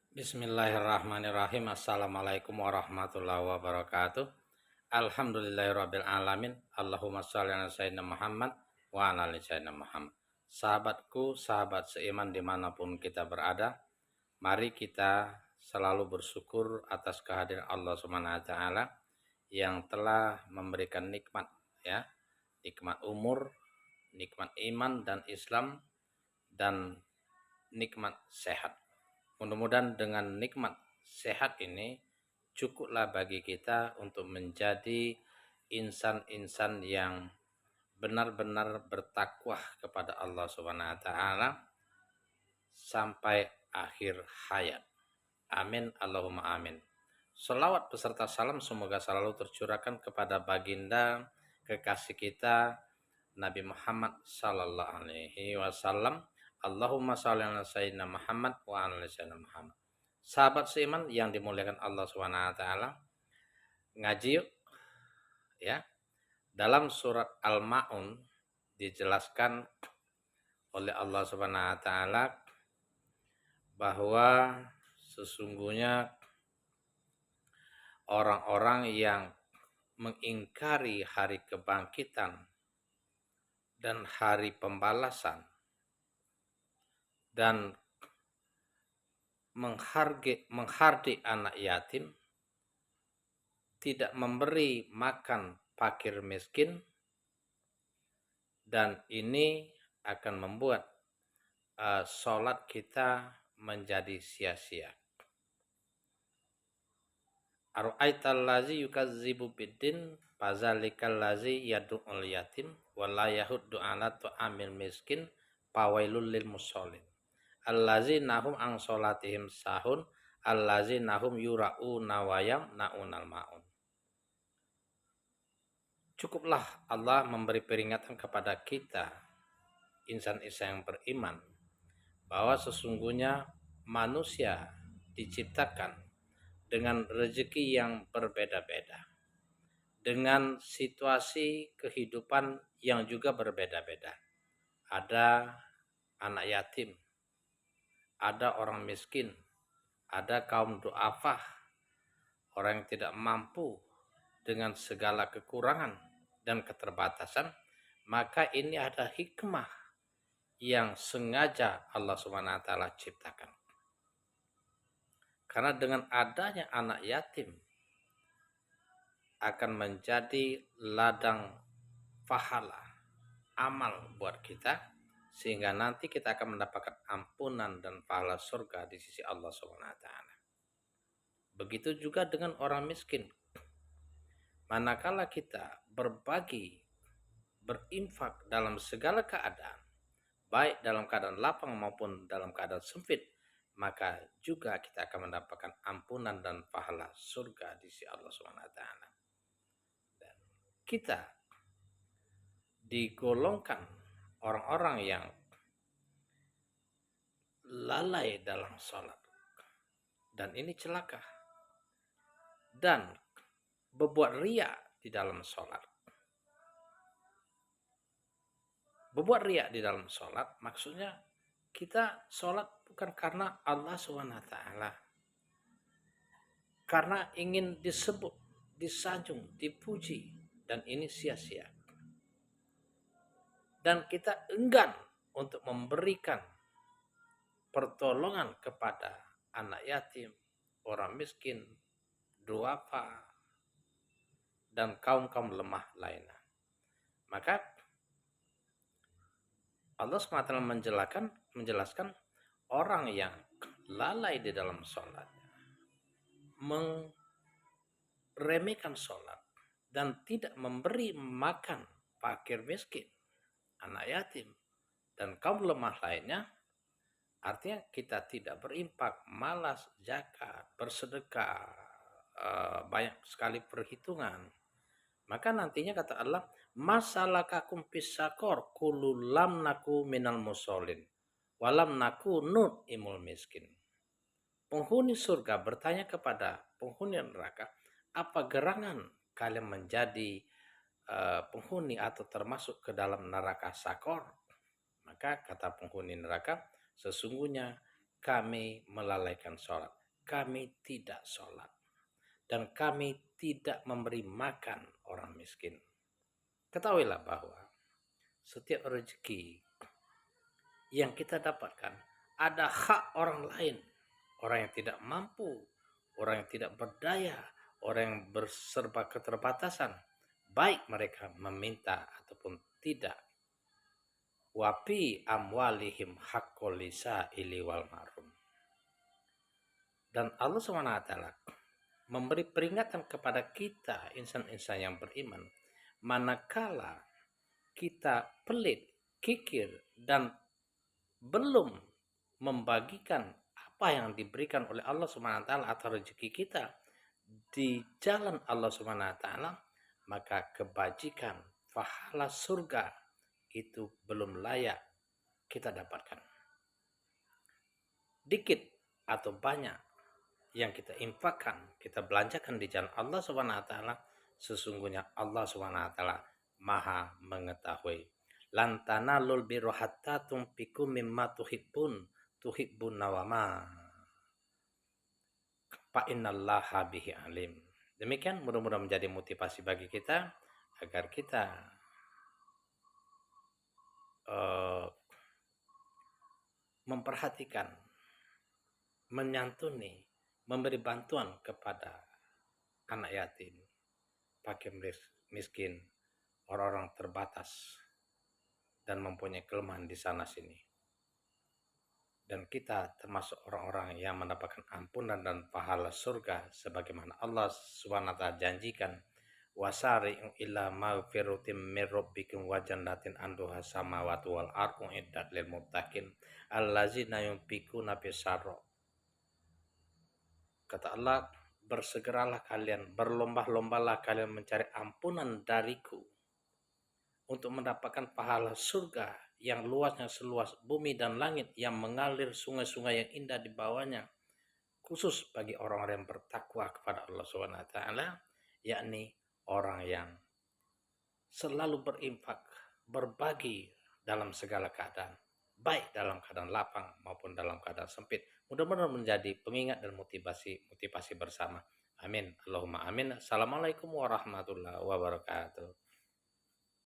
Bismillahirrahmanirrahim. Assalamualaikum warahmatullahi wabarakatuh. Alhamdulillahirabbil alamin. Allahumma shalli ala sayyidina Muhammad wa ala ali sayyidina Muhammad. Sahabatku, sahabat seiman dimanapun kita berada, mari kita selalu bersyukur atas kehadiran Allah Subhanahu wa taala yang telah memberikan nikmat, ya, nikmat umur, nikmat iman dan Islam, dan nikmat sehat. Mudah-mudahan dengan nikmat sehat ini cukuplah bagi kita untuk menjadi insan-insan yang benar-benar bertakwa kepada Allah Subhanahu wa taala sampai akhir hayat. Amin Allahumma amin. Shalawat beserta salam semoga selalu tercurahkan kepada baginda kekasih kita Nabi Muhammad sallallahu alaihi wasallam. Allahumma shalli ala sayyidina Muhammad wa ala sayyidina Muhammad. Sahabat seiman yang dimuliakan Allah Subhanahu wa taala, ngaji yuk, ya. Dalam surat Al-Maun dijelaskan oleh Allah Subhanahu wa taala bahwa sesungguhnya orang-orang yang mengingkari hari kebangkitan dan hari pembalasan dan menghardik anak yatim, tidak memberi makan fakir miskin, dan ini akan membuat sholat kita menjadi sia-sia. Ara'aital ladzi yukazzibu biddin fazalikal ladzi yad'ul yatim wa la yahuddu 'ala ta'amil miskin fawailul lil musallin allazina hum an sholatihim sahun allazina hum yura'una wa yamna'unal ma'un. Cukuplah Allah memberi peringatan kepada kita insan-insan yang beriman bahwa sesungguhnya manusia diciptakan dengan rezeki yang berbeda-beda, dengan situasi kehidupan yang juga berbeda-beda. Ada anak yatim, ada orang miskin, ada kaum du'afah, orang yang tidak mampu dengan segala kekurangan dan keterbatasan. Maka ini ada hikmah yang sengaja Allah Subhanahu wa taala ciptakan. Karena dengan adanya anak yatim akan menjadi ladang pahala amal buat kita, sehingga nanti kita akan mendapatkan ampunan dan pahala surga di sisi Allah Subhanahu wa taala. Begitu juga dengan orang miskin. Manakala kita berbagi, berinfak dalam segala keadaan, baik dalam keadaan lapang maupun dalam keadaan sempit, maka juga kita akan mendapatkan ampunan dan pahala surga di sisi Allah Subhanahu wa taala. Dan kita digolongkan orang-orang yang lalai dalam sholat, dan ini celaka, dan berbuat riya di dalam sholat. Berbuat riya di dalam sholat maksudnya kita sholat bukan karena Allah SWT, karena ingin disebut, disanjung, dipuji, dan ini sia-sia. Dan kita enggan untuk memberikan pertolongan kepada anak yatim, orang miskin, duafa, dan kaum-kaum lemah lainnya. Maka Allah SWT menjelaskan orang yang lalai di dalam sholat, meremehkan sholat, dan tidak memberi makan fakir miskin, anak yatim, dan kaum lemah lainnya, artinya kita tidak berinfak, malas zakat, bersedekah, banyak sekali perhitungan. Maka nantinya kata Allah, masalakakum fisakor kululam naku minal musolin walam naku nun imul miskin. Penghuni surga bertanya kepada penghuni neraka, apa gerangan kalian menjadi penghuni atau termasuk ke dalam neraka sakor? Maka kata penghuni neraka, sesungguhnya kami melalaikan sholat, kami tidak sholat, dan kami tidak memberi makan orang miskin. Ketahuilah bahwa setiap rezeki yang kita dapatkan ada hak orang lain, orang yang tidak mampu, orang yang tidak berdaya, orang yang berserba keterbatasan, baik mereka meminta ataupun tidak. Wapi amwalihim haqqul lisaili wal marum. Dan Allah SWT memberi peringatan kepada kita insan-insan yang beriman, manakala kita pelit, kikir, dan belum membagikan apa yang diberikan oleh Allah SWT atau rezeki kita di jalan Allah SWT, maka kebajikan, pahala surga itu belum layak kita dapatkan. Dikit atau banyak yang kita infakkan, kita belanjakan di jalan Allah SWT, sesungguhnya Allah SWT Maha mengetahui. Lan tanalul birra hatta tunfiqu mimma tuhibbun nawama. Fa innallaha bihi alim. Demikian mudah-mudahan menjadi motivasi bagi kita agar kita memperhatikan, menyantuni, memberi bantuan kepada anak yatim, fakir miskin, orang-orang terbatas, dan mempunyai kelemahan di sana sini. Dan kita termasuk orang-orang yang mendapatkan ampunan dan pahala surga sebagaimana Allah SWT janjikan, wasari'u ila maghfiratin min rabbikum wa jannatin anduha samawati wal ardu iddat lil muttaqin allazina yunfiquna bisarra. Kata Allah, bersegeralah kalian, berlomba-lombalah kalian mencari ampunan dariku untuk mendapatkan pahala surga yang luasnya seluas bumi dan langit, yang mengalir sungai-sungai yang indah di bawahnya, khusus bagi orang-orang yang bertakwa kepada Allah SWT, yakni orang yang selalu berinfak, berbagi dalam segala keadaan, baik dalam keadaan lapang maupun dalam keadaan sempit. Mudah-mudahan menjadi pengingat dan motivasi bersama. Amin. Allahumma amin. Assalamualaikum warahmatullahi wabarakatuh.